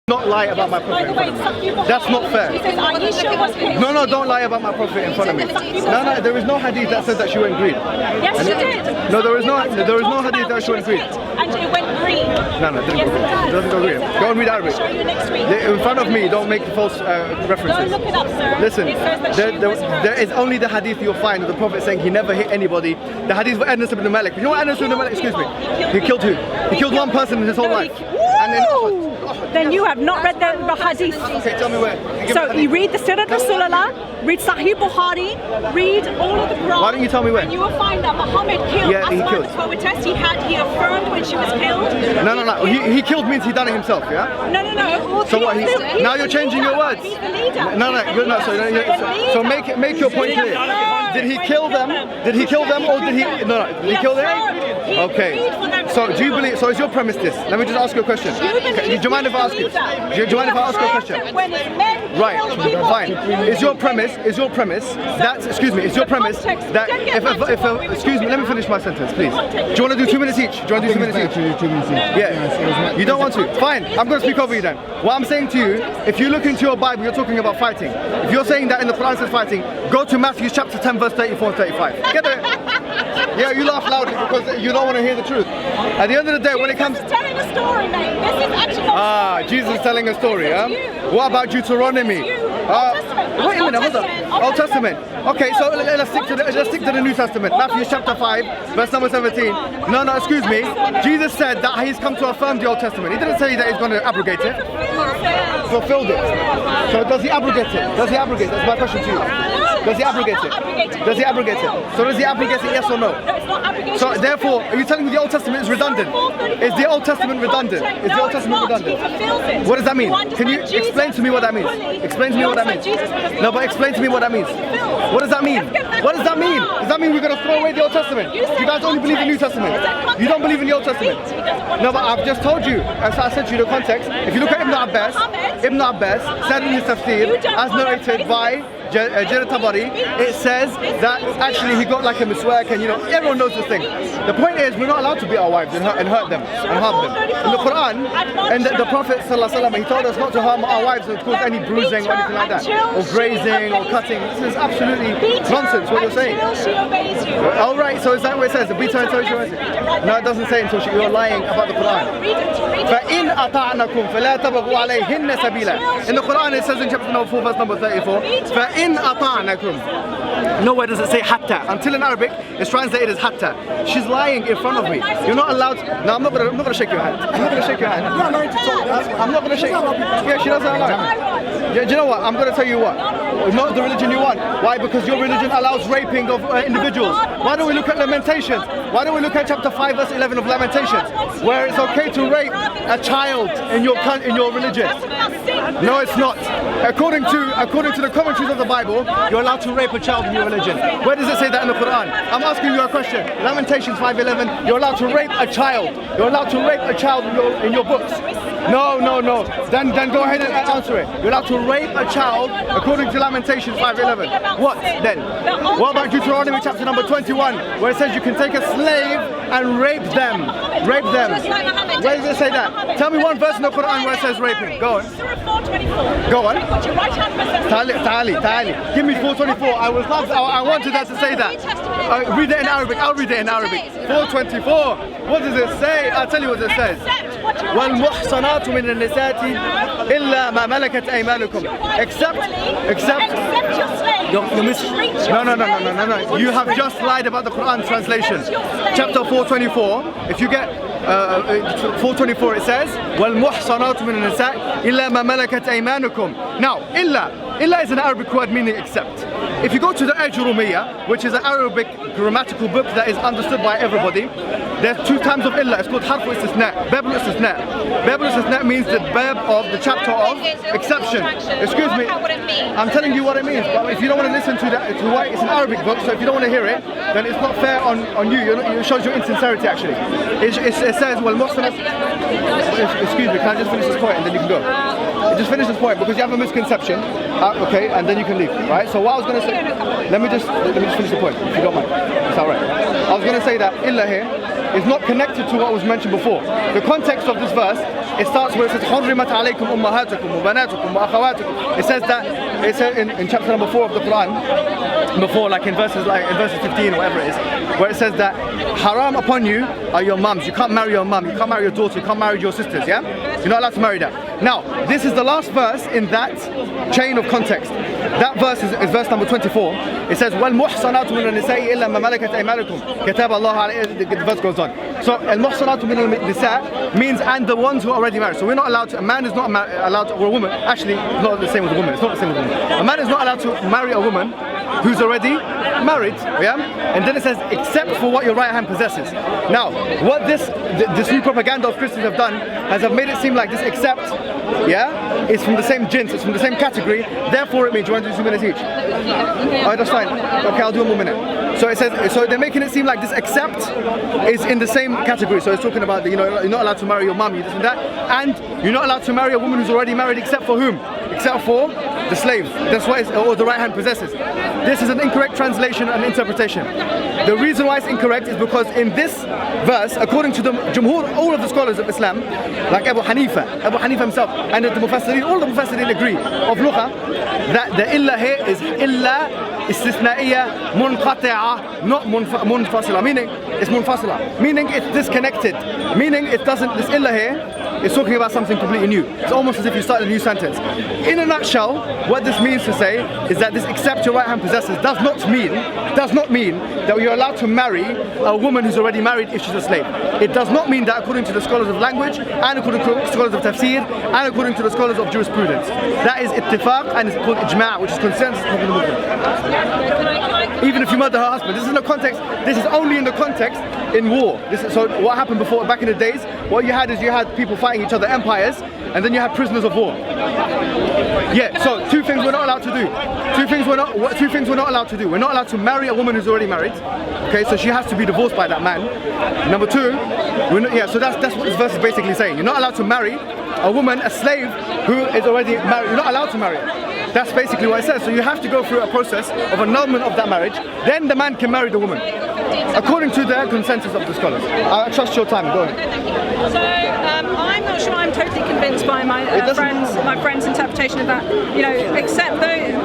Not lie about my prophet in front of me. That's not fair. No, don't lie about my prophet in front of me. No, there is no hadith that says that she went green. Yes, she did. No, there is no hadith that she went green. And it went green. No, it didn't go green. It doesn't go green. Go and read Arabic. I'll show you next week. In front of me, don't make false references. Don't look it up, sir. Listen, It says that she was there is only the hadith you'll find of the prophet saying he never hit anybody. The hadith of Anas ibn Malik. You know what Anas ibn Malik? Excuse me. He killed who? He killed one person in his whole life. Then you have not read the hadith. Okay, tell me where. So you read the Sirat Rasulullah, read Sahih Bukhari, read all of the Quran. Why don't you tell me where? And you will find that Mohammed killed Asma the poetess. He affirmed when she was killed. No. He killed means he done it himself, yeah? No. So what? Now you're changing your words. He's the leader. No. So make your point clear. Did he kill them? Did he kill them or did he? No. Did he kill them? Okay. So do you believe? So is your premise this? Let me just ask you a question. Do you mind if I ask you? Do you mind if I ask you a question? Right. Fine. Is your premise that? Excuse me. Is your premise that if excuse me? Let me finish my sentence, please. Do you want to do 2 minutes each? Do you want to do 2 minutes each? 2 minutes each. Yeah. You don't want to? Fine. I'm going to speak over you then. What I'm saying to you, if you look into your Bible, you're talking about fighting. If you're saying that in the Quran says fighting, go to Matthew chapter 10, verse 34 and 35. Get it? Yeah, you laugh loudly because you don't want to hear the truth. At the end of the day, when it comes... Jesus is telling a story, mate. This is actually... Jesus is telling a story, huh? What about Deuteronomy? Wait a minute, hold on. Old Testament. Okay, so let's stick to the New Testament. Matthew chapter 5, verse number 17. No, excuse me. Jesus said that he's come to affirm the Old Testament. He didn't say that he's going to abrogate it. Fulfilled it. So does he abrogate it? Does he abrogate it? That's my question to you. Does he abrogate it? Does he abrogate it? So does he abrogate it, yes or no? So therefore, are you telling me the Old Testament is redundant? Is the Old Testament redundant? Is the Old Testament redundant? What does that mean? Can you explain to me what that means? Explain to me what that means. No, but explain to me what that means. What does that mean? What does that mean? Does that mean we're going to throw away the Old Testament? You guys only believe in the New Testament. You don't believe in the Old Testament. No, but I've just told you, as I said to you the context, if you look at Ibn Abbas said in his tafsir, as narrated by Sirat Tabari, it says that actually he got like a miswak and everyone knows this thing. The point is we're not allowed to beat our wives and hurt them and harm them. In the Quran, and the Prophet ﷺ, he told us not to harm our wives and cause any bruising or anything like that, or grazing or cutting. This is absolutely nonsense what you're saying. All right, so is that what it says? Beat her until she obeys you? No, it doesn't say until you're lying about the Quran. فَإِنْ أَطَعْنَكُمْ فَلَا تَبْغُوا عَلَيْهِنَّ سَبِيلًا. In the Quran it says in chapter number 4, verse number 34, فَإِنْ أَطَعْنَكُمْ. Nowhere does it say hatta. Until in Arabic, it's translated as hatta. She's lying in front of me. You're not allowed. No, I'm not gonna shake your hand. I'm not gonna shake your hand. I'm not gonna shake. Yeah, she doesn't allow it. Do you know what? I'm gonna tell you what. Not the religion you want. Why? Because your religion allows raping of individuals. Why don't we look at Lamentations? Why don't we look at chapter 5, verse 11 of Lamentations, where it's okay to rape a child in your religion? No, it's not. According to the commentaries of the Bible, you're allowed to rape a child in your religion. Where does it say that in the Quran? I'm asking you a question. Lamentations 5:11. You're allowed to rape a child. You're allowed to rape a child in your books. No. Then go ahead and answer it. You're allowed to rape a child according to Lamentations 5:11. What then? What about Deuteronomy chapter number 21, where it says you can take a slave and rape them? Rape them. Where does it say that? Tell me one verse in the Quran where it says raping. Go on. Go on. Ta'ali. Give me 424. I wanted that to say that. Read it in Arabic. I'll read it in Arabic. 424. What does it say? I'll tell you what it says. وَالْمُحْصَنَاتُ مِنَ النِّسَاءِ إِلَّا مَا مَلَكَتْ أَيْمَانُكُمْ. Except. No. You have just lied about the Quran translation. Chapter 424. If you get 424, it says وَالْمُحْصَنَاتُ مِنَ النِّسَاءِ إِلَّا مَا مَلَكَتْ أَيْمَانُكُمْ. Now, illa is an Arabic word meaning except. If you go to the Ajurumiyya, which is an Arabic grammatical book that is understood by everybody, there's 2 times of illa. It's called harf istisna, bab al-istisna. Bab al-istisna means the bab of the chapter of exception. Excuse me, I'm telling you what it means, but if you don't want to listen to that, it's an Arabic book, so if you don't want to hear it, then it's not fair on you. It shows your insincerity actually. It says, well, excuse me, can I just finish this point and then you can go? Just finish this point because you have a misconception, okay, and then you can leave, right? So what I was going to say, let me just finish the point, if you don't mind. It's all right. I was going to say that illa here is not connected to what was mentioned before. The context of this verse, it starts where it says حُرِّمَتْ عَلَيْكُمْ أُمَّهَاتُكُمْ وَبَنَاتُكُمْ وَأَخَوَاتُكُم. It says that, it says in chapter number 4 of the Quran, before like in verses 15 or whatever it is, where it says that haram upon you are your mums. You can't marry your mum, you can't marry your daughter, you can't marry your sisters, yeah? You're not allowed to marry that. Now, this is the last verse in that chain of context. That verse is verse number 24. It says, وَالْمُحْصَنَاتُ مِنَ النِّسَاءِ إِلَّا مَا مَلَكَتْ أَيْمَانُكُمْ كَتَابَ اللَّهُ عَلَيْهِ. The verse goes on. So, الْمُحْصَنَاتُ مِنَ النِّسَاء means and the ones who are already married. So we're not allowed to, a man is not allowed to, or a woman, actually, it's not the same with a woman. It's not the same with a woman. A man is not allowed to marry a woman who's already married, yeah? And then it says, except for what your right hand possesses. Now, what this new propaganda of Christians have done have made it seem like this except, yeah, is from the same jins, it's from the same category, therefore it means, do you want to do 2 minutes each? Alright, that's fine. Okay, I'll do 1 more minute. So it says, so they're making it seem like this except is in the same category. So it's talking about, you know, you're not allowed to marry your mum, you this and that, and you're not allowed to marry a woman who's already married except for whom? Except for the slave. That's what or the right hand possesses. This is an incorrect translation and interpretation. The reason why it's incorrect is because in this verse, according to the Jumhur, all of the scholars of Islam, like Abu Hanifa himself, and the Mufassirin, all the Mufassirin agree of Lugha, that the illa here is illa istisna'iyya munqati'ah, not munfasila, meaning it's munfasila, meaning it's disconnected, meaning it doesn't, this illa here is talking about something completely new. It's almost as if you start a new sentence. In a nutshell, what this means to say is that this except your right hand possesses does not mean that you're allowed to marry a woman who's already married if she's a slave. It does not mean that according to the scholars of language, and according to the scholars of tafsir, and according to the scholars of jurisprudence. That is ittifaq, and it's called ijma', which is consensus of the Muslims. Even if you murder her husband, this is in the context, this is only in the context in war. So what happened before, back in the days, what you had is you had people fighting each other, empires, and then you had prisoners of war. Yeah, so two things we're not allowed to do. Two things we're not allowed to do. We're not allowed to marry a woman who's already married. Okay, so she has to be divorced by that man. Number two, so that's what this verse is basically saying. You're not allowed to marry a woman, a slave, who is already married. You're not allowed to marry her. That's basically what it says. So you have to go through a process of annulment of that marriage, then the man can marry the woman. According to the consensus of the scholars. I trust your time, go ahead. So I'm not sure I'm totally convinced by my friend's interpretation of that. You know, except those,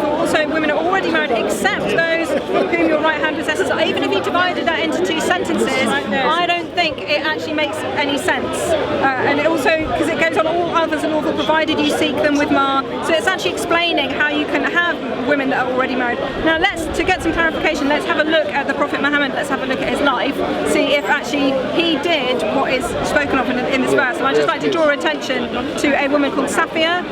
also women are already married, except those whom your right hand possesses. Even if you divided that into 2 sentences, I don't think it actually makes any sense. And it also, because it goes on, all others are lawful provided you seek them with ma. So it's actually explaining how you can have women that are already married. Now to get some clarification, let's have a look at the Prophet Muhammad, let's have a look at his life, see if actually he did what is spoken of in this verse. And I'd just like to draw attention to a woman called Safiya,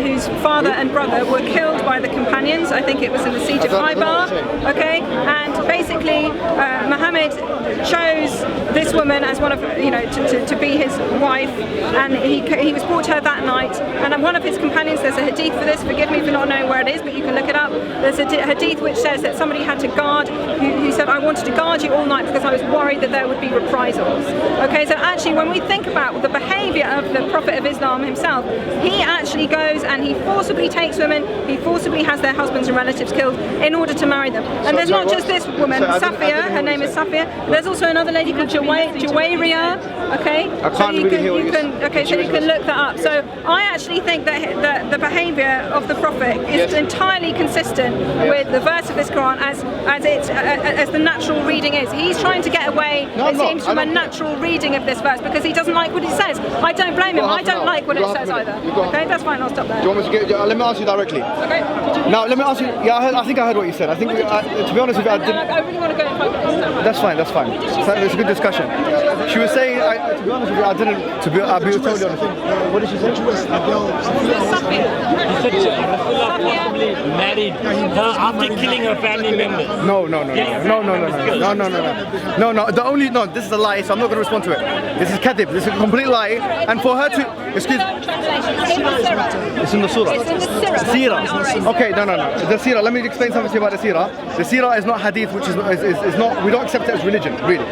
whose father and brother were killed by the companions. I think it was in the siege of Khaybar. Okay, and basically Muhammad chose this woman as one of, to be his wife, and he was brought to her that night. And one of his companions, there's a hadith for this, forgive me for not knowing where it is, but you can look it up. There's a hadith which says that somebody had to guard, who said, I wanted to guard you all night because I was worried that there would be reprisals. Okay, so actually when we think about the behaviour of the Prophet of Islam himself, he actually goes and he forcibly takes women, he forcibly has their husbands and relatives killed in order to marry them. And there's not just this woman, Safiya, her name is Safiya, there's also another lady called Juwayriya, okay? I can't really hear what you said. Okay, so you can look that up. So I actually think that the behaviour of the Prophet is entirely consistent with the verse of this Quran as the natural reading is. He's trying to get away, it seems, from a natural reading of this verse because he doesn't like what it says. I don't blame him, I don't like what it says either. Okay, that's fine, I'll stop there. Do you want me to let me ask you directly. Okay. Now, let me ask you, I think I heard what you said. I think, to be honest with you, I didn't. I really want to go and find out. That's fine. It's a good discussion. She was saying, to be honest with you, I didn't, I'll be totally honest. What did she say? Married her after killing her family members. No. This is a lie, so I'm not going to respond to it. This is kadhib, this is a complete lie. And for her to, excuse me. It's in the surah. It's in the Sirah. Okay, no. The Sirah, let me explain something to you about the Sirah. The Sirah is not hadith, which is not, we don't accept it as religion, really.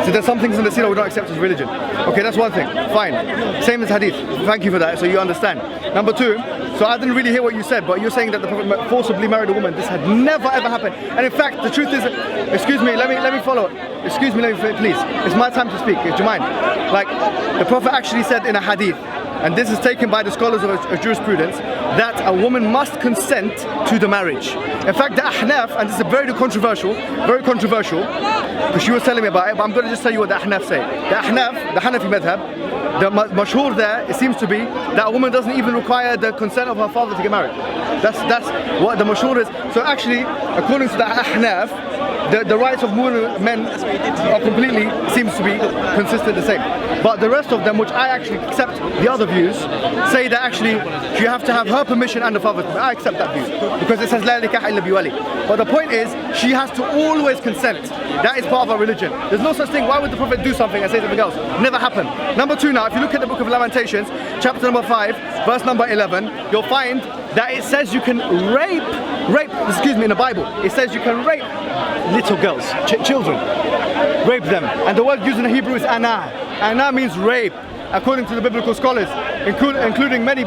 So there's some things in the Sirah we don't accept as religion. Okay, that's one thing. Fine. Same as hadith. Thank you for that, so you understand. Number two, So I didn't really hear what you said, but you're saying that the Prophet forcibly married a woman. This had never ever happened. And in fact, the truth is, excuse me, let me follow. Excuse me, please. It's my time to speak. Do you mind? Like, the Prophet actually said in a hadith, and this is taken by the scholars of jurisprudence, that a woman must consent to the marriage. In fact, the Ahnaf, and this is very controversial, because she was telling me about it, but I'm going to just tell you what the Ahnaf say. The Ahnaf, the Hanafi madhab, the mashhur there, it seems to be that a woman doesn't even require the consent of her father to get married. That's what the mashhur is. So actually, according to the Ahnaf, the rights of men are completely, seems to be consistent the same. But the rest of them, which I actually accept the other views, say that actually you have to have her permission and the father's permission. I accept that view, because it says la nikah illa biwali. But the point is, she has to always consent. That is part of our religion. There's no such thing. Why would the Prophet do something and say something else? Never happened. Number 2 now, if you look at the book of Lamentations, chapter number 5, verse number 11, you'll find that it says you can rape, in the Bible, it says you can rape little girls, children, rape them. And the word used in the Hebrew is ana. Ana means rape, according to the biblical scholars, including many